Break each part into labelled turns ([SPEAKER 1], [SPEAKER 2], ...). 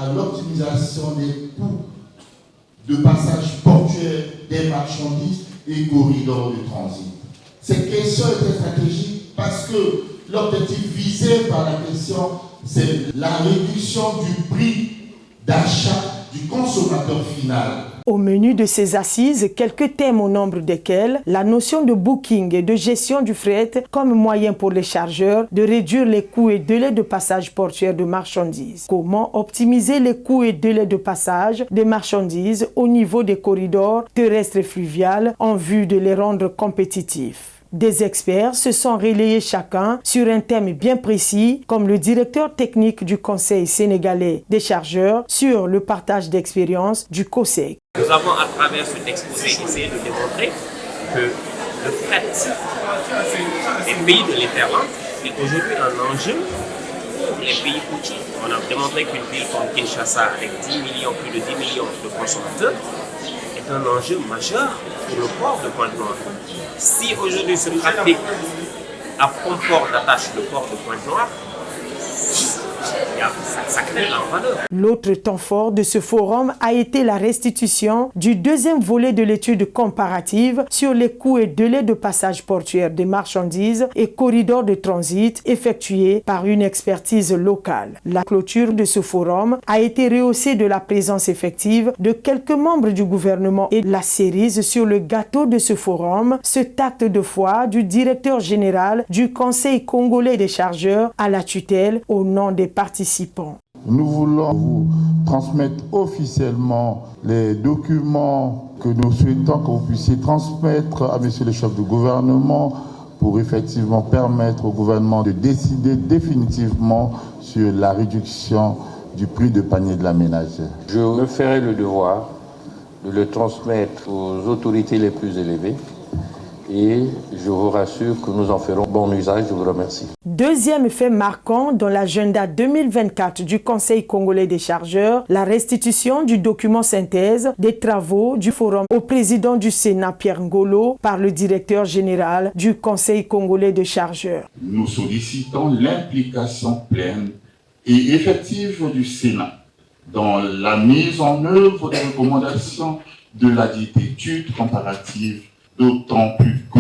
[SPEAKER 1] à l'optimisation des coûts de passage portuaire des marchandises et corridors de transit. Cette question est très stratégique parce que l'objectif visé par la question, c'est la réduction du prix d'achat du consommateur final.
[SPEAKER 2] Au menu de ces assises, quelques thèmes au nombre desquels la notion de booking et de gestion du fret comme moyen pour les chargeurs de réduire les coûts et délais de passage portuaire de marchandises. Comment optimiser les coûts et délais de passage des marchandises au niveau des corridors terrestres et fluviales en vue de les rendre compétitifs. Des experts se sont relayés chacun sur un thème bien précis, comme le directeur technique du Conseil sénégalais des chargeurs sur le partage d'expérience du COSEC.
[SPEAKER 3] Nous avons à travers cet exposé essayé de démontrer que le fret des pays de l'Interland est aujourd'hui un enjeu pour les pays côtiers. On a démontré qu'une ville comme Kinshasa, avec plus de 10 millions de consommateurs, est un enjeu majeur pour le port de Pointe-Noire. Si aujourd'hui ce trafic a comme port d'attache le port de Pointe-Noire, ça crée l'envers.
[SPEAKER 2] L'autre temps fort de ce forum a été la restitution du deuxième volet de l'étude comparative sur les coûts et délais de passage portuaire des marchandises et corridors de transit effectués par une expertise locale. La clôture de ce forum a été rehaussée de la présence effective de quelques membres du gouvernement et la cerise sur le gâteau de ce forum, cet acte de foi du directeur général du Conseil congolais des chargeurs à la tutelle au nom des participants.
[SPEAKER 1] Nous voulons vous transmettre officiellement les documents que nous souhaitons que vous puissiez transmettre à monsieur le chef du gouvernement pour effectivement permettre au gouvernement de décider définitivement sur la réduction du prix de panier de la ménagère.
[SPEAKER 4] Je me ferai le devoir de le transmettre aux autorités les plus élevées. Et je vous rassure que nous en ferons bon usage. Je vous remercie.
[SPEAKER 2] Deuxième fait marquant dans l'agenda 2024 du Conseil congolais des chargeurs, la restitution du document synthèse des travaux du forum au président du Sénat Pierre Ngolo par le directeur général du Conseil congolais des chargeurs.
[SPEAKER 5] Nous sollicitons l'implication pleine et effective du Sénat dans la mise en œuvre des recommandations de la dite étude comparative, d'autant plus que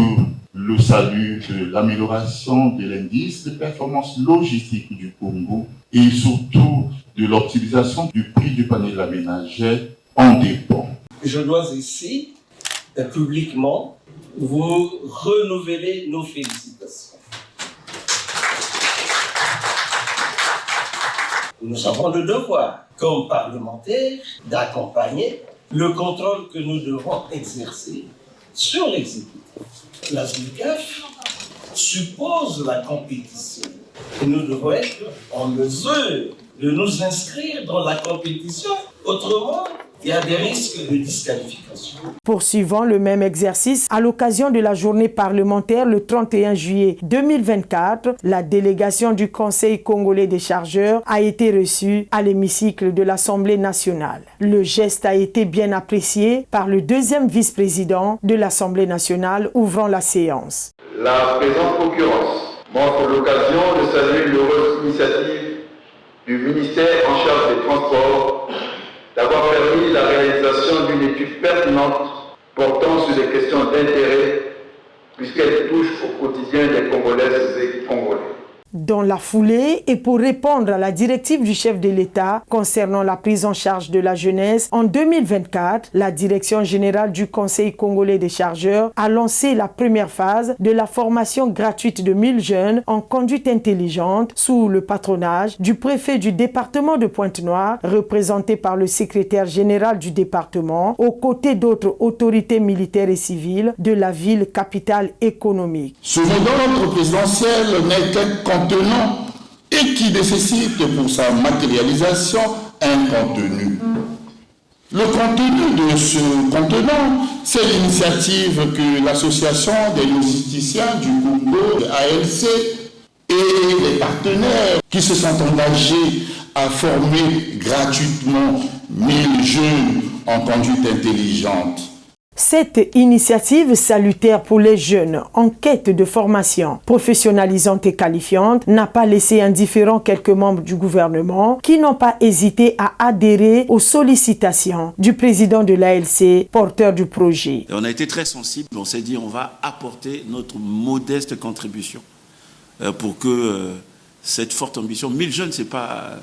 [SPEAKER 5] le salut de l'amélioration de l'indice de performance logistique du Congo et surtout de l'optimisation du prix du panier de la ménagère en dépend.
[SPEAKER 6] Je dois ici, publiquement, vous renouveler nos félicitations. Nous avons le devoir, comme parlementaires, d'accompagner le contrôle que nous devons exercer sur l'exécutif. La SNCAF suppose la compétition et nous devons être en mesure de nous inscrire dans la compétition. Autrement, il y a des risques de disqualification.
[SPEAKER 2] Poursuivant le même exercice, à l'occasion de la journée parlementaire le 31 juillet 2024, la délégation du Conseil congolais des chargeurs a été reçue à l'hémicycle de l'Assemblée nationale. Le geste a été bien apprécié par le deuxième vice-président de l'Assemblée nationale ouvrant la séance.
[SPEAKER 7] La présente concurrence montre l'occasion de saluer l'heureuse initiative du ministère en charge des Transports d'avoir permis la réalisation d'une étude pertinente portant sur des questions d'intérêt puisqu'elle touche au quotidien des Congolaises et Congolais.
[SPEAKER 2] Dans la foulée, et pour répondre à la directive du chef de l'État concernant la prise en charge de la jeunesse, en 2024, la Direction générale du Conseil congolais des chargeurs a lancé la première phase de la formation gratuite de 1000 jeunes en conduite intelligente sous le patronage du préfet du département de Pointe-Noire, représenté par le secrétaire général du département, aux côtés d'autres autorités militaires et civiles de la ville capitale économique.
[SPEAKER 1] Ce modèle présidentiel n'est qu'un contenant et qui nécessite pour sa matérialisation un contenu. Le contenu de ce contenant, c'est l'initiative que l'Association des musiciens du Congo, ALC, et les partenaires qui se sont engagés à former gratuitement 1000 jeunes en conduite intelligente.
[SPEAKER 2] Cette initiative salutaire pour les jeunes en quête de formation professionnalisante et qualifiante n'a pas laissé indifférents quelques membres du gouvernement qui n'ont pas hésité à adhérer aux sollicitations du président de l'ALC, porteur du projet.
[SPEAKER 8] On a été très sensible, on s'est dit on va apporter notre modeste contribution pour que cette forte ambition, 1000 jeunes c'est pas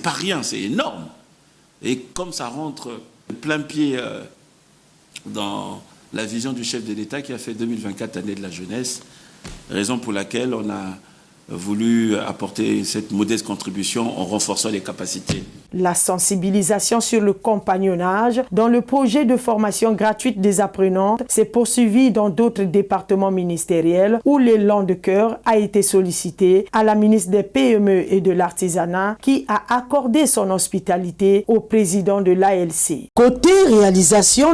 [SPEAKER 8] rien, c'est énorme. Et comme ça rentre plein pied dans la vision du chef de l'État qui a fait 2024 année de la jeunesse, raison pour laquelle on a voulu apporter cette modeste contribution en renforçant les capacités.
[SPEAKER 2] La sensibilisation sur le compagnonnage dans le projet de formation gratuite des apprenantes s'est poursuivie dans d'autres départements ministériels où l'élan de cœur a été sollicité à la ministre des PME et de l'Artisanat qui a accordé son hospitalité au président de l'ALC. Côté réalisation